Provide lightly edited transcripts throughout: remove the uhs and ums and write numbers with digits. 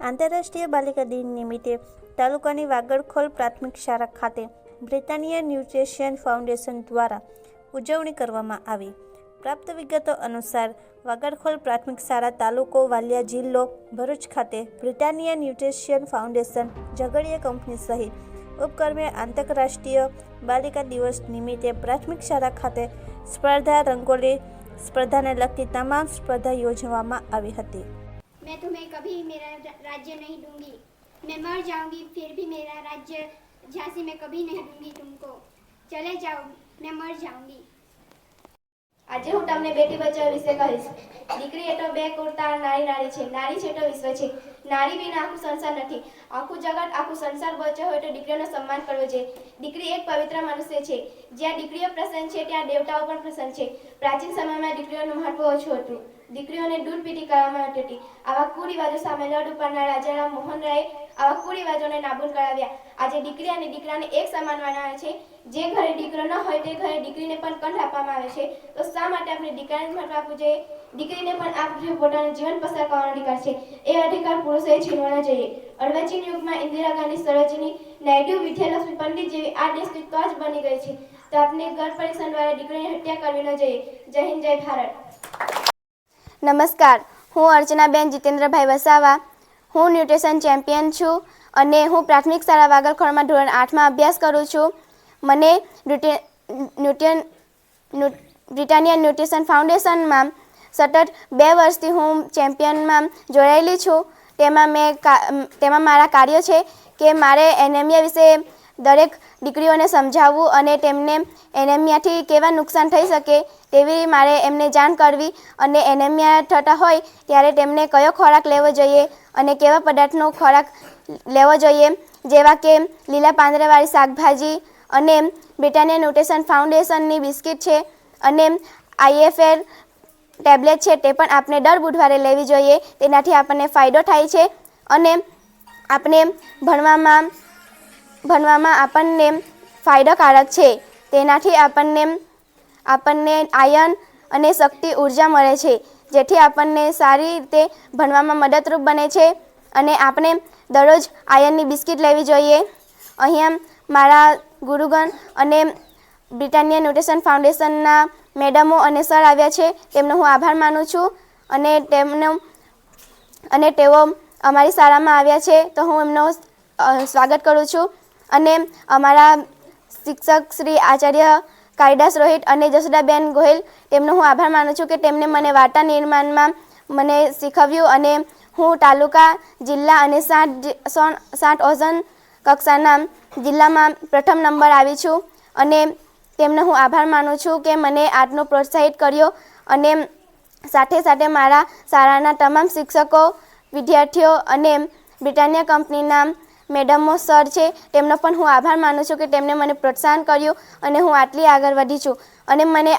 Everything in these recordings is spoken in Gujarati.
આંતરરાષ્ટ્રીય બાલિકા દિન નિમિત્તે તાલુકાની વાગડખોલ પ્રાથમિક શાળા ખાતે બ્રિટાનિયા ન્યુટ્રિશન ફાઉન્ડેશન દ્વારા ઉજવણી કરવામાં આવી। પ્રાપ્ત વિગતો અનુસાર વાગડખોલ પ્રાથમિક શાળા તાલુકો વાલિયા જિલ્લો ભરૂચ ખાતે Britannia nutrition foundation Jhagadia company સહિત ઉપક્રમે આંતરરાષ્ટ્રીય બાલિકા દિવસ નિમિત્તે પ્રાથમિક શાળા ખાતે સ્પર્ધા રંગોલી સ્पर्धा ने लगती तमाम स्पर्धा योजવામાં આવી હતી। मैं तुम्हें कभी मेरा राज्य नहीं दूंगी, मैं मर जाऊंगी फिर भी मेरा राज्य झांसी में कभी नहीं दूंगी तुमको, चले जाओ मैं मर जाऊंगी। આજે હું તમને બેટી બચાવો વિશે કહીશ। દીકરી એ તો બે કુર્તા નારી નારી છે, નારી છે તો વિશ્વ છે, નારી વિના આખું સંસાર નથી, આખું જગત આખું સંસાર બચ્યો હોય તો દીકરીઓનો સન્માન કરવો જોઈએ। દીકરી એક પવિત્ર મનુષ્ય છે, જ્યાં દીકરીઓ પ્રસન્ન છે ત્યાં દેવતાઓ પણ પ્રસન્ન છે। પ્રાચીન સમયમાં દીકરીઓનું મહત્વ ઓછું હતું, દીકરીઓને દૂધ પીતી કરવામાં આવતી હતી। આવા કુરિવાજો સામે લડ ઉપરના રાજા મોહન રાયે આવા કુરિવાજોને નાબૂદ કરાવ્યા। આજે દીકરી અને દીકરાને એક સમાન માનવામાં આવે છે। જે ઘરે દીકરો ન હોય તે ઘરે દીકરીને પણ કંઠ આપવામાં આવે છે। તો શા માટે આપણે દીકરાને મહત્વ આપવું જોઈએ? દીકરીને પણ આપણે પોતાનું જીવન પસાર કરવાનો અધિકાર છે, એ અધિકાર પુરુષોએ છીનવાનો જોઈએ। અર્વાચીન યુગમાં ઇન્દિરા ગાંધી, સરોજિની નાયડુ, વિદ્યાલક્ષ્મી પંડિત જેવી આ દેશની તોજ બની ગઈ છે। તો આપણે ગર્ભ પરીક્ષણ દ્વારા દીકરીની હત્યા કરવી ન જોઈએ। જય હિન્દ, જય ભારત। નમસ્કાર, હું અર્ચનાબેન જીતેન્દ્રભાઈ વસાવા, હું ન્યુટ્રિશન ચેમ્પિયન છું અને હું પ્રાથમિક શાળા વાગડખોલમાં ધોરણ 8માં અભ્યાસ કરું છું। મને બ્રિટાનિયા ન્યુટ્રિશન ફાઉન્ડેશનમાં સતત 2 વર્ષથી હું ચેમ્પિયનમાં જોડાયેલી છું। તેમાં મારા કાર્યો છે કે મારે એનેમિયા વિશે દરેક દીકરીઓને સમજાવવું અને તેમને એનેમિયાથી કેવા નુકસાન થઈ શકે તેવી મારે એમને જાણ કરવી અને એનેમિયા થતા હોય ત્યારે તેમને કયો ખોરાક લેવો જોઈએ અને કેવા પદાર્થનો ખોરાક લેવો જોઈએ, જેવા કે લીલા પાંદડાવાળી શાકભાજી અને બ્રિટાનિયા ન્યુટ્રિશન ફાઉન્ડેશનની બિસ્કિટ છે અને IFL ટેબ્લેટ છે તે પણ આપણે દર બુધવારે લેવી જોઈએ। તેનાથી આપણને ફાયદો થાય છે અને આપણે ભણવામાં આપણને ફાયદાકારક છે। તેનાથી આપણને આયર્ન અને શક્તિ ઉર્જા મળે છે, જેથી આપણને સારી રીતે ભણવામાં મદદરૂપ બને છે અને આપણે દરરોજ આયર્નની બિસ્કિટ લેવી જોઈએ। અહીંયા મારા ગુરુગણ અને બ્રિટાનિયા ન્યુટ્રિશન ફાઉન્ડેશનના મેડમો અને સર આવ્યા છે, તેમનો હું આભાર માનું છું અને તેઓ અમારી શાળામાં આવ્યા છે તો હું એમનો સ્વાગત કરું છું અને અમારા શિક્ષક શ્રી આચાર્ય કાલિદાસ રોહિત અને જસોદાબેન ગોહિલ તેમનો હું આભાર માનું છું કે તેમને મને વાર્તા નિર્માણમાં મને શીખવ્યું અને હું તાલુકા, જિલ્લા અને 7 ઓઝન કક્ષાના જિલ્લામાં પ્રથમ નંબર આવી છું અને તેમને હું આભાર માનું છું કે મને આટલું પ્રોત્સાહિત કર્યો અને સાથે સાથે મારા શાળાના તમામ શિક્ષકો, વિદ્યાર્થીઓ અને બ્રિટાનિયા કંપનીના મેડમો, સર છે તેમનો પણ હું આભાર માનું છું કે તેમણે મને પ્રોત્સાહન કર્યું અને હું આટલી આગળ વધી છું અને મને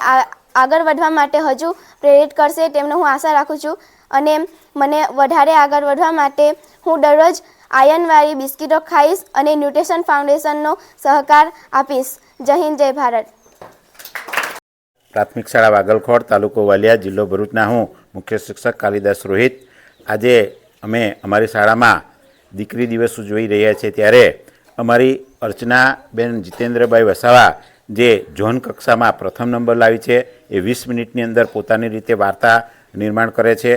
આગળ વધવા માટે હજુ પ્રેરિત કરશે તેમનો હું આશા રાખું છું અને મને વધારે આગળ વધવા માટે હું દરરોજ આયર્નવાળી બિસ્કિટો ખાઈશ અને ન્યુટ્રિશન ફાઉન્ડેશનનો સહકાર આપીશ। જય હિન્દ, જય ભારત। પ્રાથમિક શાળા વાગલખોડ, તાલુકો વાલિયા, જિલ્લો ભરૂચના હું મુખ્ય શિક્ષક કાલિદાસ રોહિત। આજે અમે અમારી શાળામાં દીકરી દિવસ ઉજવી રહ્યા છીએ ત્યારે અમારી અર્ચનાબેન જીતેન્દ્રભાઈ વસાવા જે ઝોન કક્ષામાં પ્રથમ નંબર લાવી છે એ 20 મિનિટની અંદર પોતાની રીતે વાર્તા નિર્માણ કરે છે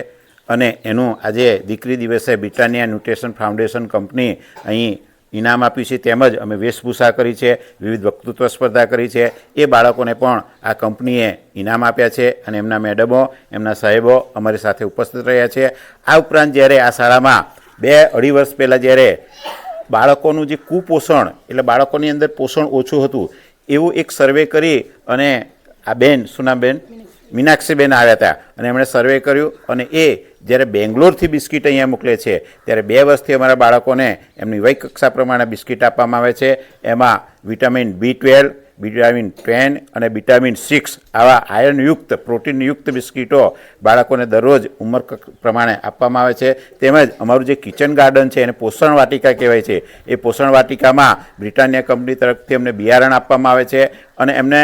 અને એનું આજે દીકરી દિવસે બ્રિટાનિયા ન્યુટ્રિશન ફાઉન્ડેશન કંપની અહીં ઇનામ આપ્યું છે, તેમજ અમે વેશભૂષા કરી છે, વિવિધ વક્તૃત્વ સ્પર્ધા કરી છે। એ બાળકોને પણ આ કંપનીએ ઇનામ આપ્યા છે અને એમના મેડમો, એમના સાહેબો અમારી સાથે ઉપસ્થિત રહ્યા છે। આ ઉપરાંત જ્યારે આ શાળામાં 2-2.5 વર્ષ પહેલાં જ્યારે બાળકોનું જે કુપોષણ એટલે બાળકોની અંદર પોષણ ઓછું હતું એવું એક સર્વે કરી અને આ બેન સુનાબેન મીનાક્ષીબેન આવ્યા હતા અને એમણે સર્વે કર્યું અને એ જ્યારે બેંગ્લોરથી બિસ્કિટ અહીંયા મોકલે છે ત્યારે 2 વર્ષથી અમારા બાળકોને એમની વય કક્ષા પ્રમાણે બિસ્કિટ આપવામાં આવે છે। એમાં વિટામિન B12, વિટામિન 10 અને વિટામિન 6 આવા આયર્નયુક્ત, પ્રોટીનયુક્ત બિસ્કિટો બાળકોને દરરોજ ઉંમર પ્રમાણે આપવામાં આવે છે। તેમજ અમારું જે કિચન ગાર્ડન છે એને પોષણ વાટિકા કહેવાય છે, એ પોષણ વાટિકામાં બ્રિટાનિયા કંપની તરફથી અમને બિયારણ આપવામાં આવે છે અને એમને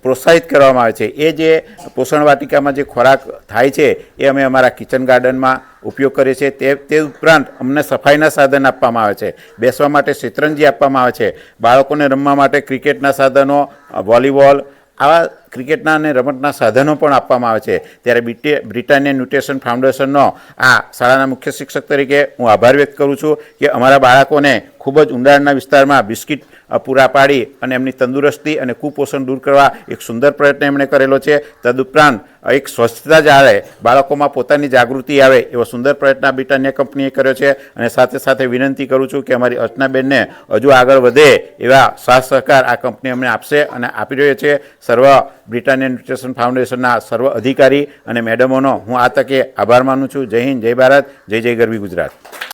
પ્રોત્સાહિત કરવામાં આવે છે. એ જે પોષણ વાટિકામાં જે ખોરાક થાય છે એ અમે અમારા કિચન ગાર્ડનમાં ઉપયોગ કરીએ છીએ. તે ઉપરાંત અમને સફાઈના સાધન આપવામાં આવે છે, બેસવા માટે શેતરંજી આપવામાં આવે છે, બાળકોને રમવા માટે ક્રિકેટના સાધનો, વોલીબોલ, આવા ક્રિકેટના અને રમતના સાધનો પણ આપવામાં આવે છે. ત્યારે બ્રિટાનિયા ન્યુટ્રિશન ફાઉન્ડેશનનો આ શાળાના મુખ્ય શિક્ષક તરીકે હું આભાર વ્યક્ત કરું છું કે અમારા બાળકોને ખૂબ જ ઊંડાણના વિસ્તારમાં બિસ્કિટ પૂરા પાડી અને એમની તંદુરસ્તી અને કુપોષણ દૂર કરવા એક સુંદર પ્રયત્ન એમણે કરેલો છે. તદુપરાંત એક સ્વચ્છતા જાળે, બાળકોમાં પોતાની જાગૃતિ આવે એવો સુંદર પ્રયત્ન બ્રિટાનિયા કંપનીએ કર્યો છે. અને સાથે સાથે વિનંતી કરું છું કે અમારી અર્ચનાબેનને હજુ આગળ વધે એવા સાથ સહકાર આ કંપની અમને આપશે અને આપી રહ્યો છે. સર્વ બ્રિટાનિયા ન્યુટ્રિશન ફાઉન્ડેશનના સર્વ અધિકારી અને મેડમોનો હું આ તકે આભાર માનું છું. જય હિન્દ, જય ભારત, જય જય ગરવી ગુજરાત.